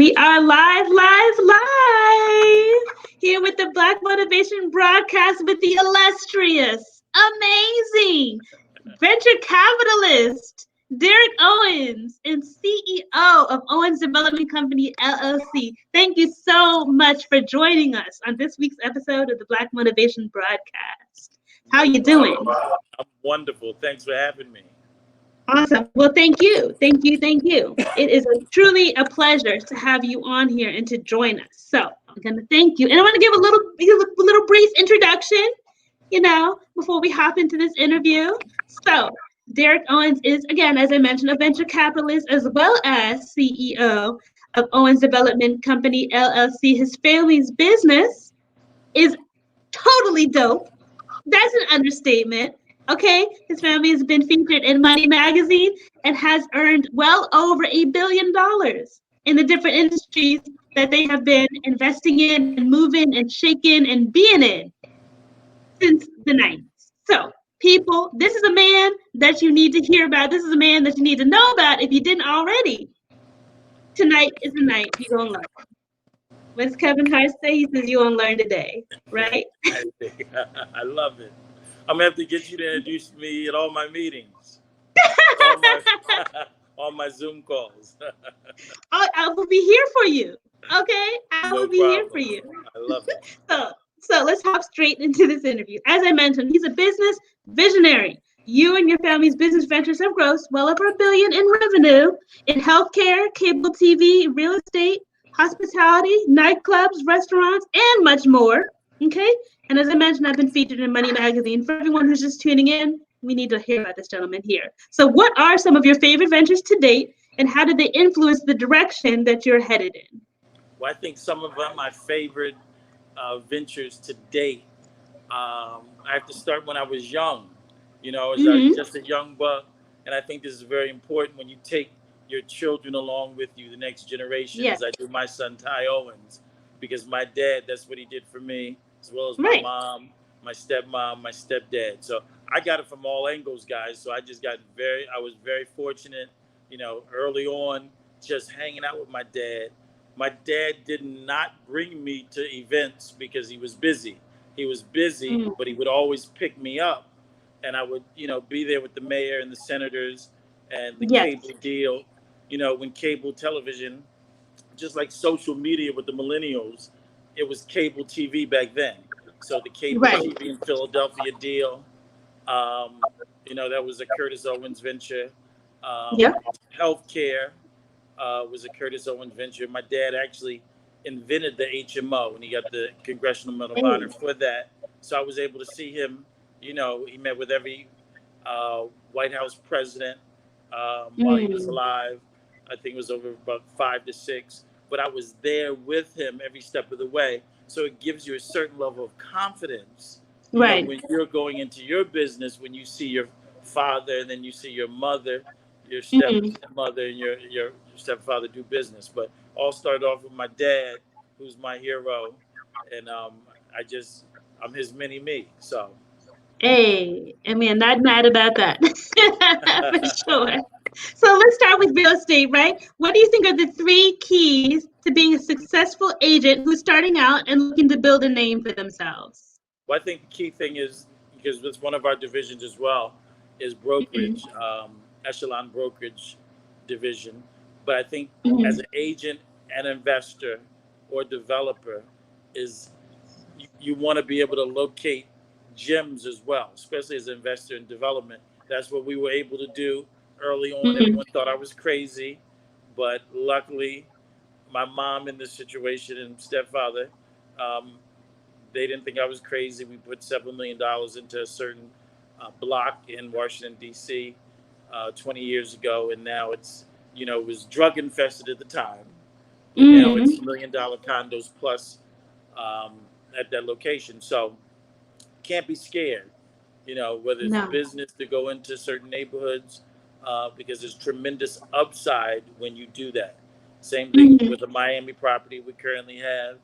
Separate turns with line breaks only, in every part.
We are live here with the Black Motivation broadcast with the illustrious, amazing venture capitalist, Derek Owens, and CEO of Owens Development Company, LLC. Thank you so much for joining us on this week's episode of the Black Motivation broadcast. How you doing?
I'm wonderful. Thanks for having me.
Awesome. Well, thank you. Thank you. Thank you. It is truly a pleasure to have you on here and to join us. So I'm going to thank you. And I want to give a little brief introduction, before we hop into this interview. So Derek Owens is, again, as I mentioned, a venture capitalist as well as CEO of Owens Development Company, LLC. His family's business is totally dope. That's an understatement. Okay, his family has been featured in Money Magazine and has earned well over $1 billion in the different industries that they have been investing in and moving and shaking and being in since the 90s. So, people, this is a man that you need to hear about. This is a man that you need to know about if you didn't already. Tonight is the night you're going to learn. What does Kevin Hart say? He says you're going to learn today, right?
I love it. I'm going to have to get you to introduce me at all my meetings, all my Zoom calls.
I will be here for you. Okay? I will be here for you.
I love it.
So let's hop straight into this interview. As I mentioned, he's a business visionary. You and your family's business ventures have grossed well over $1 billion in revenue in healthcare, cable TV, real estate, hospitality, nightclubs, restaurants, and much more. Okay? And as I mentioned, I've been featured in Money Magazine. For everyone who's just tuning in, we need to hear about this gentleman here. So what are some of your favorite ventures to date, and how did they influence the direction that you're headed in?
Well, I think some of my favorite ventures to date, I have to start when I was young. I was just a young buck. And I think this is very important when you take your children along with you, the next generation, as I do my son, Ty Owens, because my dad, that's what he did for me, as well as my mom, my stepmom, my stepdad. So I got it from all angles, guys. So I was very fortunate, early on, just hanging out with my dad. My dad did not bring me to events because he was busy. He was busy, but he would always pick me up. And I would, be there with the mayor and the senators and the cable deal. When cable television, just like social media with the millennials, it was cable TV back then. So the cable TV in Philadelphia deal, that was a Curtis Owens venture. Healthcare was a Curtis Owens venture. My dad actually invented the HMO, and he got the Congressional Medal of Honor for that. So I was able to see him. He met with every White House president while he was alive. I think it was over about 5 to 6. But I was there with him every step of the way. So it gives you a certain level of confidence when you're going into your business, when you see your father and then you see your mother, your stepmother and your stepfather do business. But all started off with my dad, who's my hero. And I'm his mini-me. So.
Hey, I mean, not mad about that, for sure. So let's start with real estate, right? What do you think are the 3 keys to being a successful agent who's starting out and looking to build a name for themselves?
Well, I think the key thing is, because it's one of our divisions as well, is brokerage, Echelon brokerage division. But I think as an agent and investor or developer, is you want to be able to locate gems as well, especially as an investor in development. That's what we were able to do early on. Everyone thought I was crazy, but luckily my mom in this situation and stepfather, they didn't think I was crazy. We put several $7 million into a certain block in Washington, D.C. 20 years ago, and now it's, it was drug infested at the time. But now it's $1 million condos plus at that location. So can't be scared, whether it's business to go into certain neighborhoods, because there's tremendous upside when you do that. Same thing with the Miami property we currently have.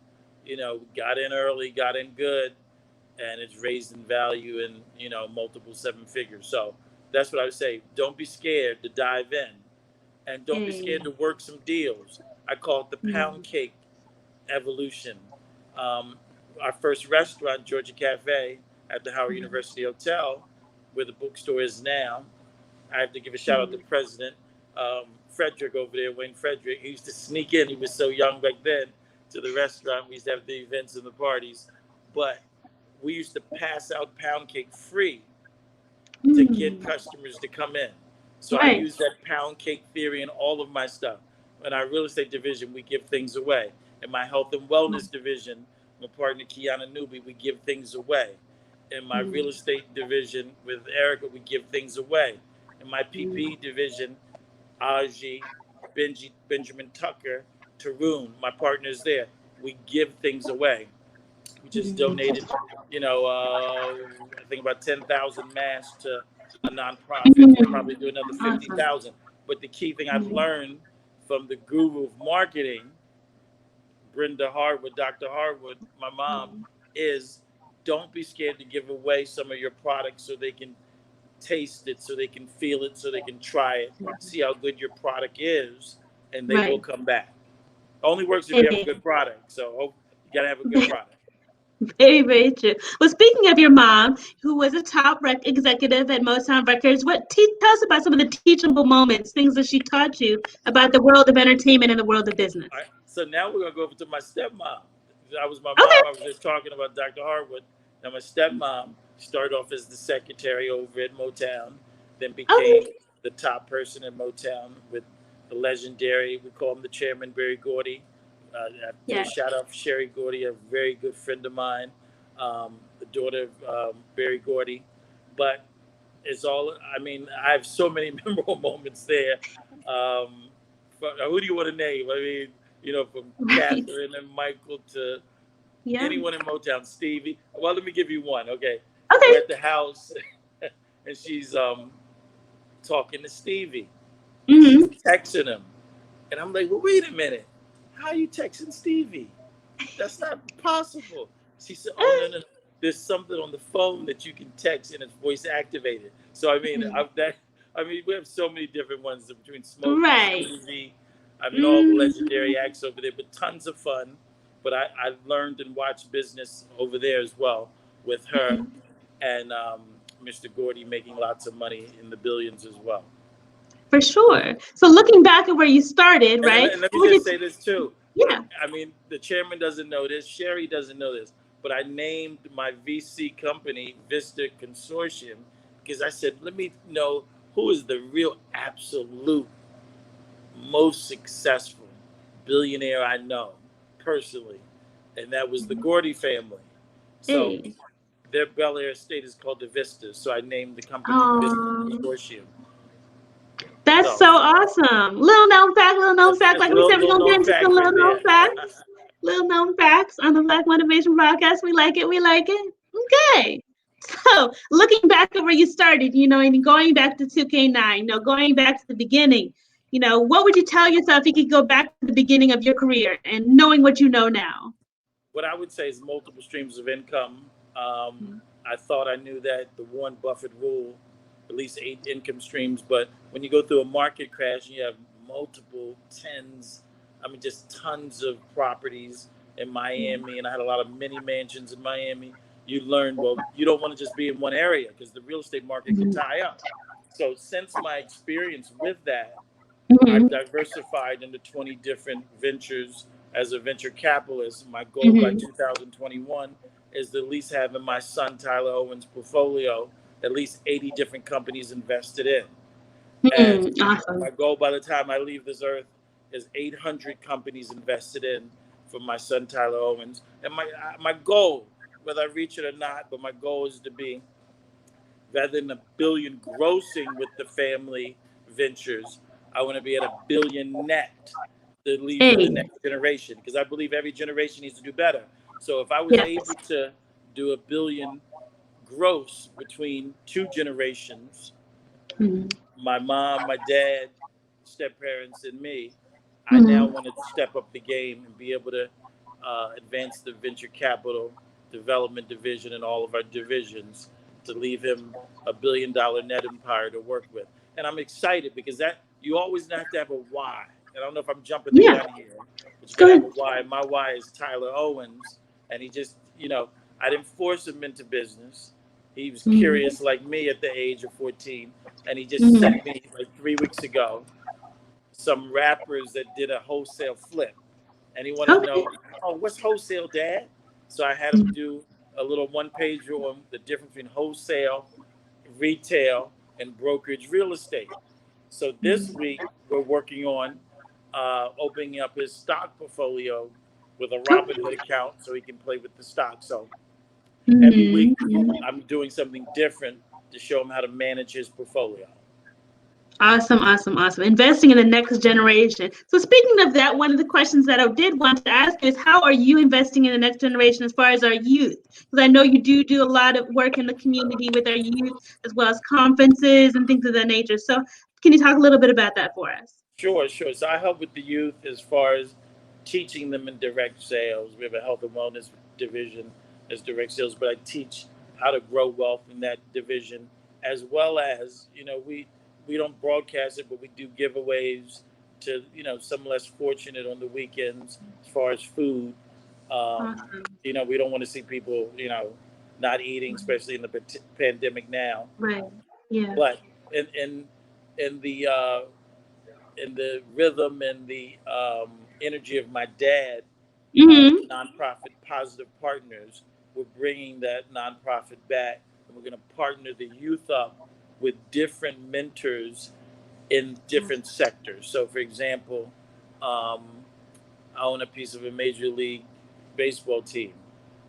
Got in early, got in good, and it's raised in value in, multiple 7 figures. So that's what I would say. Don't be scared to dive in, and don't be scared to work some deals. I call it the pound cake evolution. Um, our first restaurant, Georgia Cafe, at the Howard University Hotel, where the bookstore is now. I have to give a shout out to President Frederick over there, Wayne Frederick. He used to sneak in. He was so young back then to the restaurant. We used to have the events and the parties, but we used to pass out pound cake free to get customers to come in. So I
Right.
use that pound cake theory in all of my stuff. In our real estate division, we give things away. In my health and wellness division, my partner Kiana Newby, we give things away. In my real estate division with Erica, we give things away. In my PP division, Aji, Benjamin Tucker, Tarun, my partners there, we give things away. We just donated, I think about 10,000 masks to a nonprofit. We'll probably do another
Awesome.
50,000. But the key thing I've learned from the guru of marketing, Brenda Harwood, Dr. Harwood, my mom, is don't be scared to give away some of your products so they can taste it, so they can feel it, so they can try it, see how good your product is, and they will
Right.
come back. Only works if you have a good product. So you got to have a good product.
Very, very true. Well, speaking of your mom, who was a top executive at Motown Records, tell us about some of the teachable moments, things that she taught you about the world of entertainment and the world of business.
All right. So now we're gonna go over to my stepmom. That was my
Okay.
mom. I was just talking about Dr. Harwood. Now my stepmom started off as the secretary over at Motown, then became
Okay.
the top person at Motown with the legendary. We call him the chairman, Barry Gordy. I do a
Yeah.
shout out for Sherry Gordy, a very good friend of mine, the daughter of Barry Gordy. But it's all. I mean, I have so many memorable moments there. Who do you want to name? I mean, from
Right.
Catherine and Michael to
Yeah.
anyone in Motown, Stevie. Well, let me give you one. Okay, we're
Okay.
at the house, and she's talking to Stevie, and she's
Mm-hmm.
texting him, and I'm like, well, wait a minute, how are you texting Stevie? That's not possible. She said, oh, no, no, no. There's something on the phone that you can text and it's voice activated. So, I mean, we have so many different ones between Smokey,
Right.
Stevie, I mean, all the
Mm-hmm.
legendary acts over there, but tons of fun. But I learned and watched business over there as well with her and Mr. Gordy making lots of money in the billions as well.
For sure. So looking back at where you started, right?
And let me
What would you?
just say this too.
Yeah.
I mean, the chairman doesn't know this, Sherry doesn't know this, but I named my VC company Vista Consortium because I said, let me know who is the real absolute most successful billionaire I know personally. And that was the Gordy family. So
Hey.
their Bel Air estate is called the Vistas. So I named the company Vista
Um,
Consortium.
that's
So
so awesome. Little known fact.
that's
Like
a
we said, we're
little
gonna get
known
into some
fact
little
right
known
there.
facts. Little known facts on the Black Motivation Broadcast. We like it. We like it. Okay. So looking back at where you started, and going back to 2K9, going back to the beginning, what would you tell yourself if you could go back to the beginning of your career and knowing what you know now?
What I would say is multiple streams of income. I thought I knew that the Warren Buffett rule, at least 8 income streams. But when you go through a market crash, you have multiple tens, I mean, just tons of properties in Miami, and I had a lot of mini mansions in Miami. You learn, well, you don't want to just be in one area because the real estate market can tie up. So, since my experience with that, I've
Mm-hmm.
diversified into 20 different ventures as a venture capitalist. My goal by
Mm-hmm.
2021 is to at least have in my son Tyler Owens' portfolio at least 80 different companies invested in. And
Awesome.
my goal by the time I leave this earth is 800 companies invested in for my son Tyler Owens. And my goal, whether I reach it or not, but my goal is to be rather than a billion grossing with the family ventures, I want to be at a billion net to leave for the
Hey.
next generation because I believe every generation needs to do better. So if I was
Yes.
able to do a billion gross between 2 generations,
Mm-hmm.
my mom, my dad, step parents, and me, I now
Mm-hmm.
want to step up the game and be able to advance the venture capital development division and all of our divisions to leave him $1 billion net empire to work with. And I'm excited because that you always have to have a why. I don't know if I'm jumping the
Yeah.
gun here, but you
Go
gotta have
ahead.
a why. My why is Tyler Owens, and he just, I didn't force him into business. He was
Mm-hmm.
curious like me at the age of 14, and he just
Mm-hmm.
sent me like 3 weeks ago some rappers that did a wholesale flip, and he wanted to
Okay.
know, oh, what's wholesale, Dad? So I had him do a little one pager on the difference between wholesale, retail, and brokerage real estate. So this
Mm-hmm.
week we're working on opening up his stock portfolio with a
Okay.
Robinhood account so he can play with the stock. So every week
Mm-hmm.
I'm doing something different to show him how to manage his portfolio.
Awesome, awesome, awesome. Investing in the next generation. So speaking of that, one of the questions that I did want to ask you is how are you investing in the next generation as far as our youth? Because I know you do a lot of work in the community with our youth as well as conferences and things of that nature. So can you talk a little bit about that for us?
Sure, sure. So I help with the youth as far as teaching them in direct sales. We have a health and wellness division as direct sales, but I teach how to grow wealth in that division, as well as, we don't broadcast it, but we do giveaways to, some less fortunate on the weekends as far as food.
Awesome.
We don't want to see people, not eating, especially in the pandemic now.
Right. Yeah.
But in the in the rhythm and the energy of my dad,
Mm-hmm.
nonprofit Positive Partners, we're bringing that nonprofit back, and we're going to partner the youth up with different mentors in different sectors. So, for example, um, I own a piece of a major league baseball team.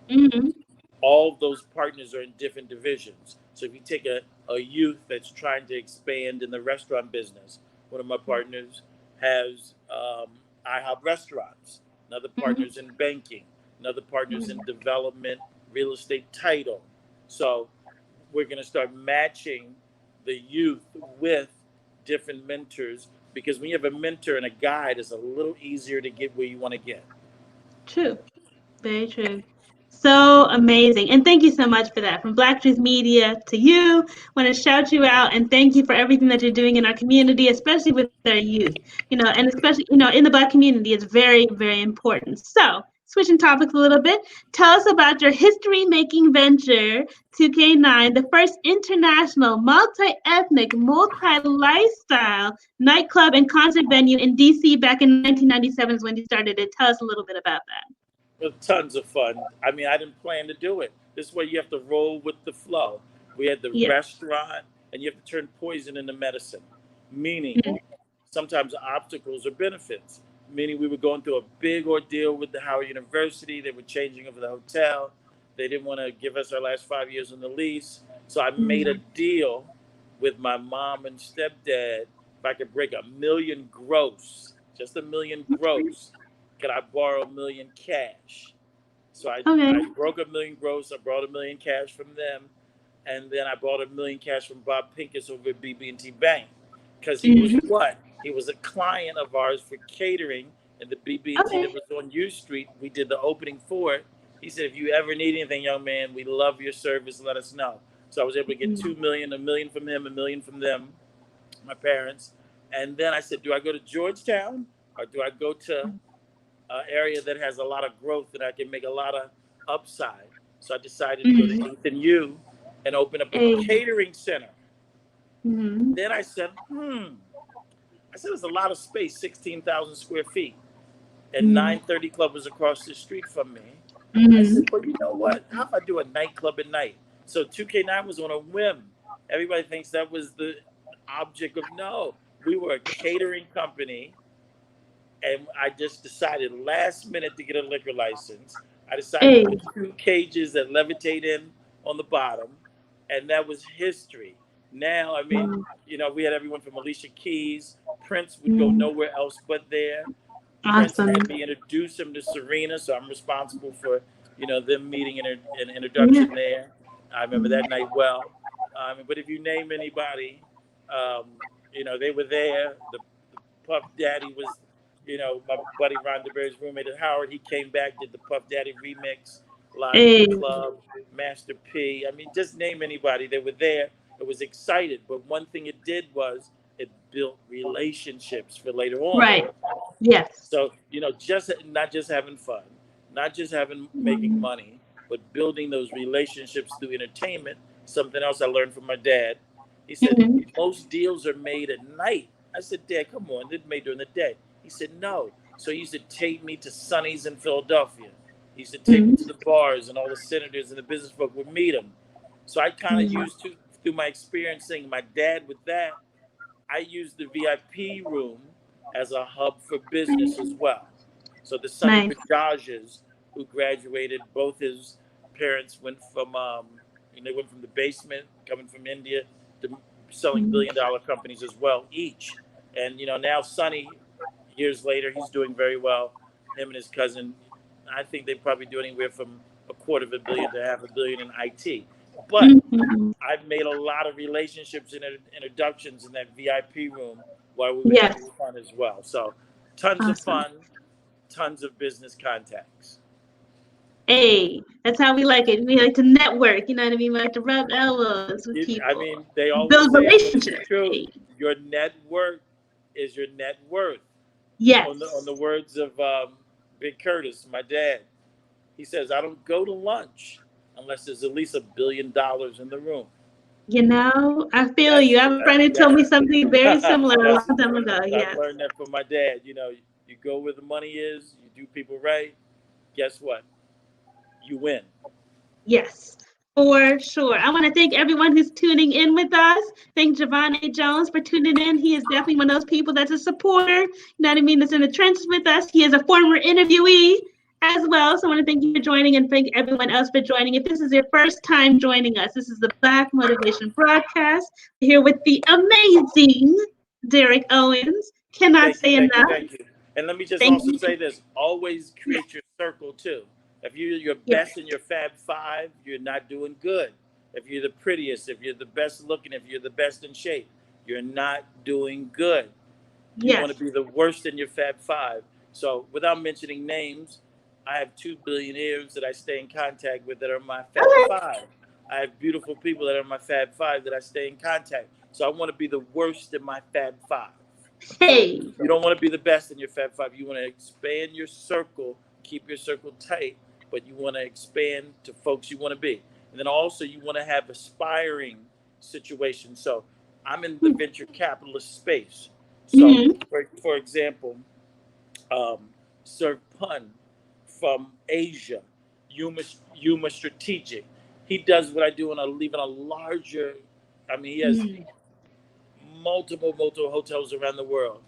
Mm-hmm.
All of those partners are in different divisions. So if you take a youth that's trying to expand in the restaurant business, one of my partners has IHOP restaurants, another
Mm-hmm.
partner's in banking, another partner's in development, real estate title. So we're going to start matching the youth with different mentors, because when you have a mentor and a guide, it's a little easier to get where you want to get.
True. Very true. So amazing. And thank you so much for that. From Black Truth Media to you, want to shout you out and thank you for everything that you're doing in our community, especially with our youth. And especially, in the Black community, it's very, very important. So, switching topics a little bit, tell us about your history making venture, 2K9, the first international, multi ethnic, multi lifestyle nightclub and concert venue in DC back in 1997 is when you started it. Tell us a little bit about that.
With tons of fun. I mean, I didn't plan to do it. This way, you have to roll with the flow. We had the
Yeah.
restaurant, and you have to turn poison into medicine, meaning sometimes obstacles are benefits. Meaning, we were going through a big ordeal with the Howard University. They were changing over the hotel. They didn't want to give us our last 5 years on the lease. So I made a
Mhm.
deal with my mom and stepdad. If I could break 1 million gross, just 1 million gross, could I borrow 1 million cash? So
Okay.
I broke 1 million gross. I brought 1 million cash from them, and then I bought 1 million cash from Bob Pincus over at BB&T Bank, because he was
Mhm.
what? He was a client of ours for catering in the BB&T that
Okay.
was on U Street. We did the opening for it. He said, if you ever need anything, young man, we love your service. Let us know. So I was able to get
Mhm.
2 million, 1 million from him, 1 million from them, my parents. And then I said, do I go to Georgetown or do I go to area that has a lot of growth that I can make a lot of upside? So I decided to go to
Mhm.
8th and U and open up a
Hey.
catering center.
Mhm.
Then I said, I said, there's a lot of space, 16,000 square feet, and
Mhm.
930 Club was across the street from me. I
Mhm.
said, well, you know what? How if I do a nightclub at night? So 2K9 was on a whim. Everybody thinks that was the object of no. We were a catering company, and I just decided last minute to get a liquor license. I decided
Hey.
to put 2 cages that levitate in on the bottom, and that was history. Now, I mean,
Mhm.
we had everyone from Alicia Keys. Prince would go
Mhm.
nowhere else but there. Prince
Awesome.
had me introduce him to Serena, so I'm responsible for them meeting an
Yeah.
introduction there. I remember
Mhm.
that night well. But if you name anybody, they were there. The Puff Daddy was, my buddy Ron DeBerry's roommate at Howard. He came back, did the Puff Daddy remix live at the
Hey.
club. Master P. I mean, just name anybody. They were there. It was excited. But one thing it did was it built relationships for later on.
Right. Yes.
So, just not just having fun, not just having making money, but building those relationships through entertainment. Something else I learned from my dad. He said
Mm-hmm.
most deals are made at night. I said, Dad, come on, they're made during the day. He said, no. So he used to take me to Sonny's in Philadelphia. He used to take me to the bars, and all the senators and the business folk would meet him. So I kind of used to, through my experience seeing my dad with that, I use the VIP room as a hub for business as well. So the Sonny
Nice.
Bajages, who graduated, both his parents went from, they went from the basement, coming from India, to selling billion-dollar companies as well, each. And now Sonny, years later, he's doing very well. Him and his cousin, I think they probably do anywhere from a quarter of a billion to half a billion in IT. But
Mm-hmm.
I've made a lot of relationships and introductions in that VIP room while we were
Yes.
having fun as well. So, tons of
Awesome.
fun, tons of business contacts.
Hey, that's how we like it. We like to network. You know what I mean? We like to rub elbows with
I
people,
mean, they always
build
say, and this is
relationships.
true,
Hey.
your network is your net worth. On the
Yes.
words of Big Curtis, my dad, he says, I don't go to lunch unless there's at least $1 billion in the room.
You know, I feel
That's
you. I have a friend who told me something very similar a
that's
long time ago.
I've
Yes.
learned that from my dad. You go where the money is, you do people right. Guess what? You win.
Yes, for sure. I want to thank everyone who's tuning in with us. Thank Javon A. Jones for tuning in. He is definitely one of those people that's a supporter, you know what I mean, that's in the trenches with us. He is a former interviewee as well. So I want to thank you for joining and thank everyone else for joining. If this is your first time joining us, this is the Black Motivation Broadcast. We're here with the amazing Derek Owens. Cannot
Thank you,
say
thank you,
enough.
thank you. And let me just
Thank
also
you.
say this: always
Yes,
create your circle too. If you're your
yes,
best in your Fab Five, you're not doing good. If you're the prettiest, if you're the best looking, if you're the best in shape, you're not doing good. You want
yes.
to be the worst in your Fab Five. So, without mentioning names, I have two billionaires that I stay in contact with that are my Fab
Okay.
Five. I have beautiful people that are my Fab Five that I stay in contact. So, I want to be the worst in my Fab Five. So,
Hey,
you don't want to be the best in your Fab Five. You want to expand your circle, keep your circle tight, but you want to expand to folks you want to be. And then also, you want to have aspiring situations. So, I'm in the venture capitalist space. So,
mm-hmm.
for example, Sir Pun from Asia, Yuma Strategic. He does what I do in even a larger. I mean, he has multiple hotels around the world.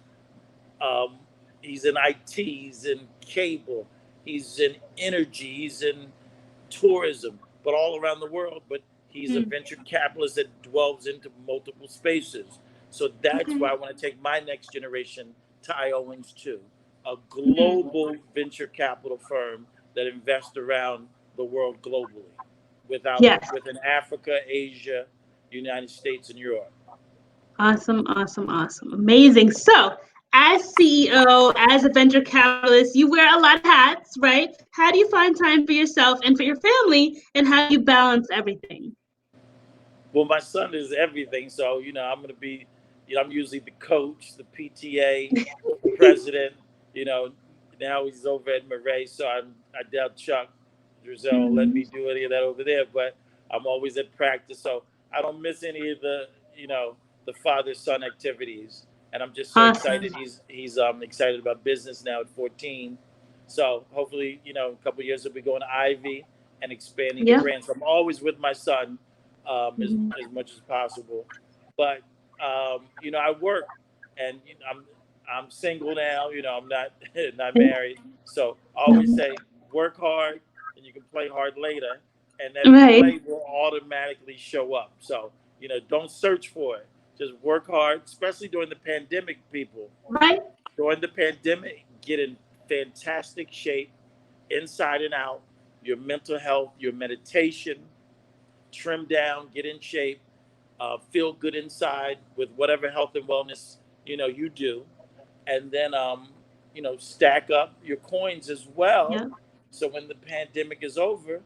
Um, he's in IT, he's in cable, he's in energy, he's in tourism, but all around the world. But he's a venture capitalist that dwells into multiple spaces. So that's
Okay.
why I want to take my next generation to Owens too, a
Mhm.
global venture capital firm that invests around the world globally,
Yes.
within Africa, Asia, United States, and Europe.
Awesome, awesome, awesome. Amazing. So, as CEO, as a venture capitalist, you wear a lot of hats, right? How do you find time for yourself and for your family, and how do you balance everything?
Well, my son is everything, so I'm going to be, I'm usually the coach, the PTA, the president. You know, now he's over at Murray, so I doubt Chuck Drizel will let
Mhm.
me do any of that over there. But I'm always at practice, so I don't miss any of the father son activities. And I'm just so excited.
Awesome.
He's excited about business now at 14. So hopefully, a couple of years he'll be going to Ivy and expanding the
Yep.
brand. So I'm always with my son,
Mhm.
as much as possible. But I work, and I'm single now. I'm not not married, so I always
Mhm.
say work hard, and you can play hard later, and that
Right.
play will automatically show up. So don't search for it. Just work hard, especially during the pandemic. People
Right.
during the pandemic get in fantastic shape, inside and out. Your mental health, your meditation, trim down, get in shape, feel good inside with whatever health and wellness you do, and then stack up your coins as well.
Yep.
So when the pandemic is over,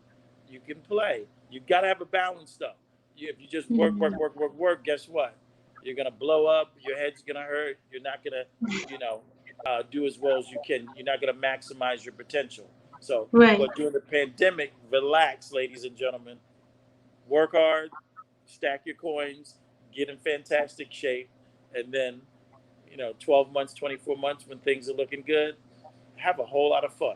you can play. You got to have a balance though. If you just work,
Mhm.
work, work, work, work, guess what? You're gonna blow up. Your head's gonna hurt. You're not gonna, you know, do as well as you can. You're not gonna maximize your potential. So,
Right.
but during the pandemic, relax, ladies and gentlemen. Work hard, stack your coins, get in fantastic shape, and then, 12 months, 24 months when things are looking good, have a whole lot of fun.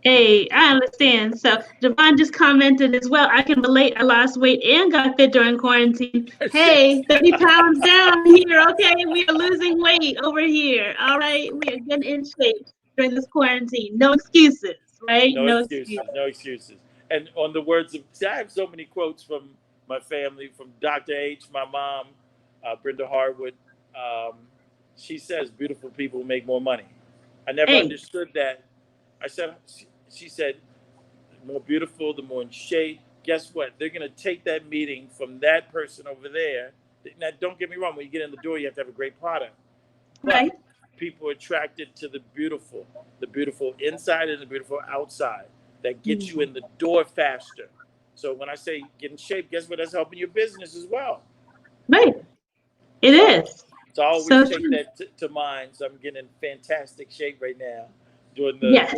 Hey, I understand. So Javon just commented as well. I can relate. I lost weight and got fit during quarantine. Hey, 30 pounds down here. Okay, we are losing weight over here. All right, we are getting in shape during this quarantine. No excuses, right?
No
No
excuses,
excuses.
no excuses. And on the words of, see, I have so many quotes from my family, from Dr. H, my mom, Brenda Harwood. Um, she says, beautiful people make more money. I never
Hey,
understood that. I said, she said, the more beautiful, the more in shape. Guess what? They're going to take that meeting from that person over there. Now, don't get me wrong. When you get in the door, you have to have a great product. But
right?
people are attracted to the beautiful inside and the beautiful outside that gets you
Mhm.
in the door faster. So when I say get in shape, guess what? That's helping your business as well.
Right. It
So,
is.
so I always
So
take
true.
that to mind. So I'm getting in fantastic shape right now during the
Yes.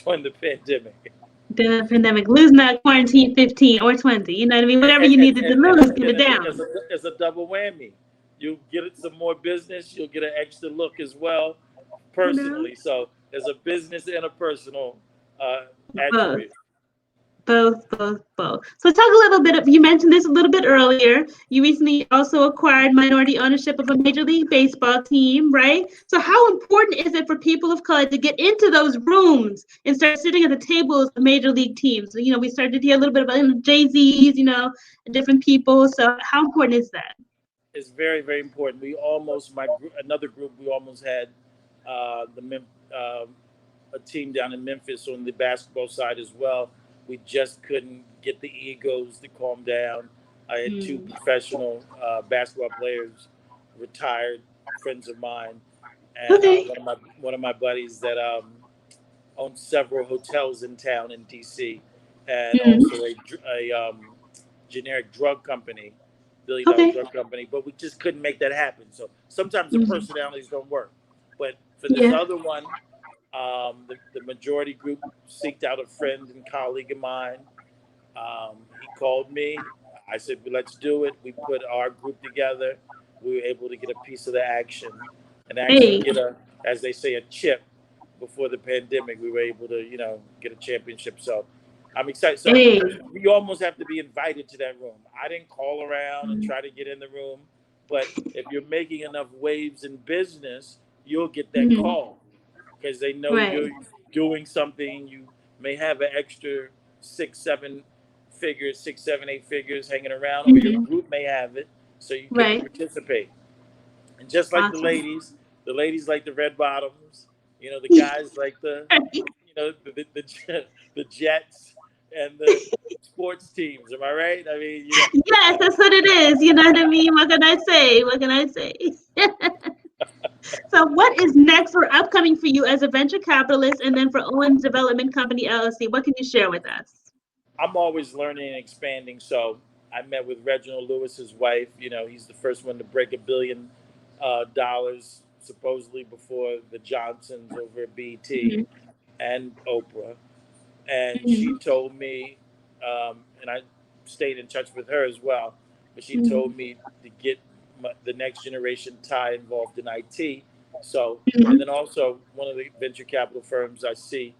during the pandemic.
The pandemic, losing that quarantine 15 or 20. You know what I mean? Whatever you needed to
And
lose, get it
as
down.
a double whammy. You'll get some more business. You'll get an extra look as well,
You know?
personally. So there's a business and a personal
Both.
attribute.
Both. So talk a little bit of, you mentioned this a little bit earlier. You recently also acquired minority ownership of a Major League Baseball team, right? So how important is it for people of color to get into those rooms and start sitting at the tables of major league teams? So, we started to hear a little bit about Jay-Z's, different people. So how important is that?
It's very, very important. We almost, another group, we almost had the a team down in Memphis on the basketball side as well. We just couldn't get the egos to calm down. I had two
Mm.
professional basketball players, retired friends of mine, and
Okay.
one of my buddies that owns several hotels in town in DC, and
Mm.
also a generic drug company, billion-dollar
Okay.
drug company. But we just couldn't make that happen. So sometimes the
Mm.
personalities don't work. But for this
Yeah.
other one, the majority group seeked out a friend and colleague of mine. He called me. I said, well, let's do it. We put our group together. We were able to get a piece of the action and actually
Hey.
get as they say, a chip before the pandemic. We were able to, get a championship. So I'm excited. So
Hey.
we almost have to be invited to that room. I didn't call around and try to get in the room, but if you're making enough waves in business, you'll get that
Mm.
call because they know
Right.
you're doing something. You may have an extra 6, 7 figures, 6, 7, 8 figures hanging around, or your
Mm.
group may have it, so you get to
Right.
participate. And just like
Awesome.
the ladies like the red bottoms, the guys like the Jets and the sports teams. Am I right? I mean,
Yes, that's what it is. You know what I mean? What can I say? What can I say? So, what is next or upcoming for you as a venture capitalist and then for Owens Development Company LLC? What can you share with us?
I'm always learning and expanding. So I met with Reginald Lewis's wife. He's the first one to break $1 billion supposedly before the Johnsons over at BT
Mhm.
and Oprah. And she
Mhm.
told me, and I stayed in touch with her as well, but she
Mhm.
told me to get the next generation Ty involved in IT. So, and
Mhm.
then also one of the venture capital firms I see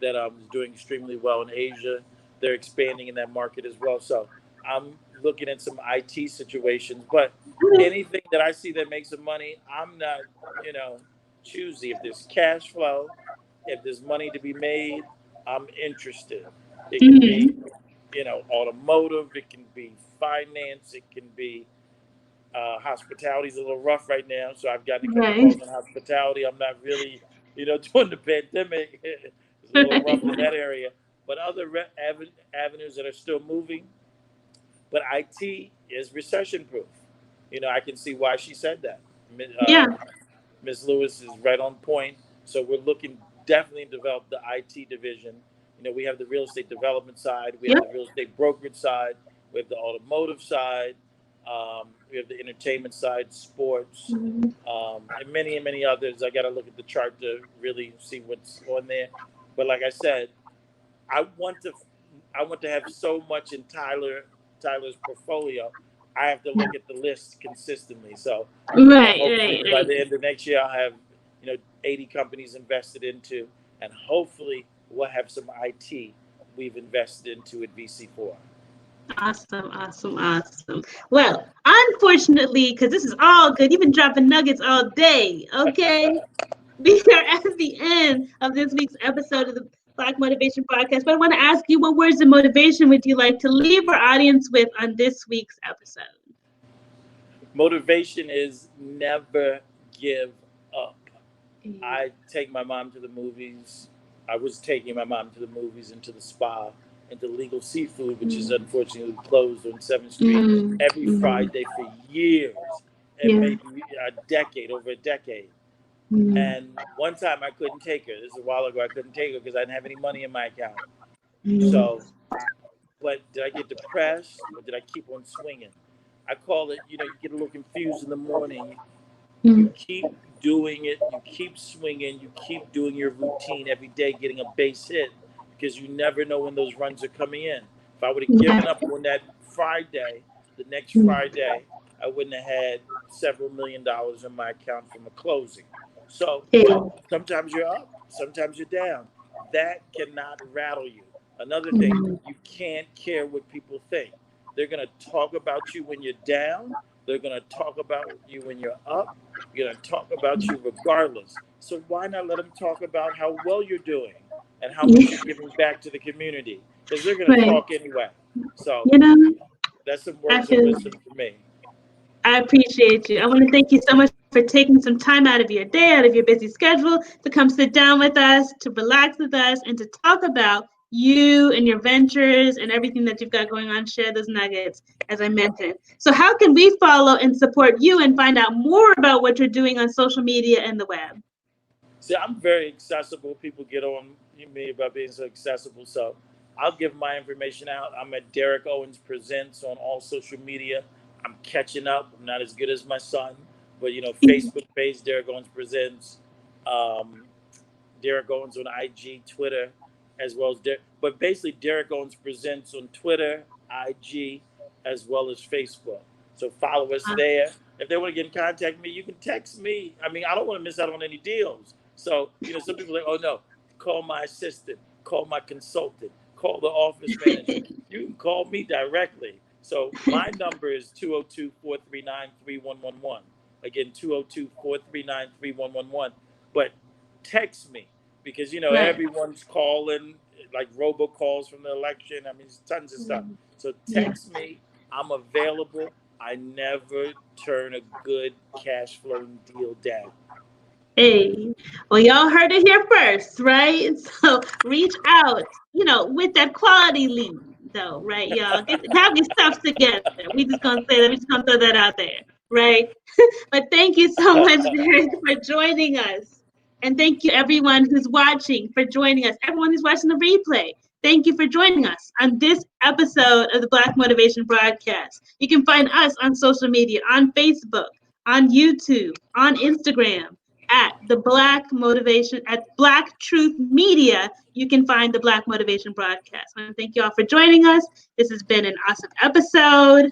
that is doing extremely well in Asia. They're expanding in that market as well. So I'm looking at some IT situations, but anything that I see that makes some money, I'm not, choosy. If there's cash flow, if there's money to be made, I'm interested. It can be,
Mhm.
automotive. It can be finance. It can be hospitality's a little rough right now, so I've gotten a couple
Right.
calls on hospitality. I'm not really, during the pandemic, it's a little rough in that area. But other avenues that are still moving, but IT is recession proof. I can see why she said that.
Yeah.
Ms. Lewis is right on point. So we're looking definitely to develop the IT division. We have the real estate development side, we have the
Yep.
real estate brokerage side, we have the automotive side. We have the entertainment side, sports,
Mhm.
and many others. I got to look at the chart to really see what's on there. But like I said, I want to I want to have so much in Tyler's portfolio. I have to look at the list consistently. So,
Right, right,
hopefully by
right.
the end of next year, I'll have 80 companies invested into, and hopefully we'll have some IT we've invested into at VC4.
Awesome, awesome, awesome. Well, unfortunately, because this is all good, you've been dropping nuggets all day, okay? We are at the end of this week's episode of the Black Motivation Podcast, but I want to ask you, what words of motivation would you like to leave our audience with on this week's episode?
Motivation is never give up. I take my mom to the movies. I was taking my mom to the movies and to the spa and to Legal Seafood, which is unfortunately closed on 7th Street, every Friday for years, and
Yeah.
maybe over a decade. And one time I couldn't take her. This is a while ago. I couldn't take her because I didn't have any money in my account. So, but did I get depressed or did I keep on swinging? I call it, you get a little confused in the morning. You keep doing it, you keep swinging, you keep doing your routine every day, getting a base hit, because you never know when those runs are coming in. If I would have given up on that Friday, the next Friday, I wouldn't have had several $1,000,000 in my account from a closing. So sometimes you're up, sometimes you're down. That cannot rattle you. Another thing, you can't care what people think. They're going to talk about you when you're down. They're going to talk about you when you're up. You're going to talk about you regardless. So why not let them talk about how well you're doing and how much you're giving back to the community? Because they're going to
Right.
talk anyway. So that's some
I
words of
feel
wisdom for me.
I appreciate you. I want to thank you so much for taking some time out of your day, out of your busy schedule, to come sit down with us, to relax with us, and to talk about you and your ventures and everything that you've got going on. Share those nuggets, as I mentioned. So how can we follow and support you and find out more about what you're doing on social media and the web?
See, I'm very accessible. People get on me about being so accessible. So I'll give my information out. I'm at Derek Owens Presents on all social media. I'm catching up. I'm not as good as my son, but Facebook page, Derek Owens Presents. Um, Derek Owens on IG, Twitter, as well as but basically Derek Owens Presents on Twitter, IG, as well as Facebook. So follow us there. If they want to get in contact with me, you can text me. I mean, I don't want to miss out on any deals. So, some people are like, oh no, call my assistant, call my consultant, call the office manager. You can call me directly. So my number is 202-439-3111. Again, 202-439-3111. But text me because everyone's calling, like robocalls from the election. I mean, there's tons of stuff. So text me. I'm available. I never turn a good cash flowing deal down.
Hey, well, y'all heard it here first, right? So reach out, with that quality lead, though, right, y'all? Have your stuff together. We just gonna say that. We just gonna throw that out there, right? But thank you so much, Derek, for joining us, and thank you everyone who's watching for joining us. Everyone who's watching the replay, thank you for joining us on this episode of the Black Motivation Broadcast. You can find us on social media, on Facebook, on YouTube, on Instagram, at the at Black Truth Media. You can find the Black Motivation Broadcast. I want to thank you all for joining us. This has been an awesome episode.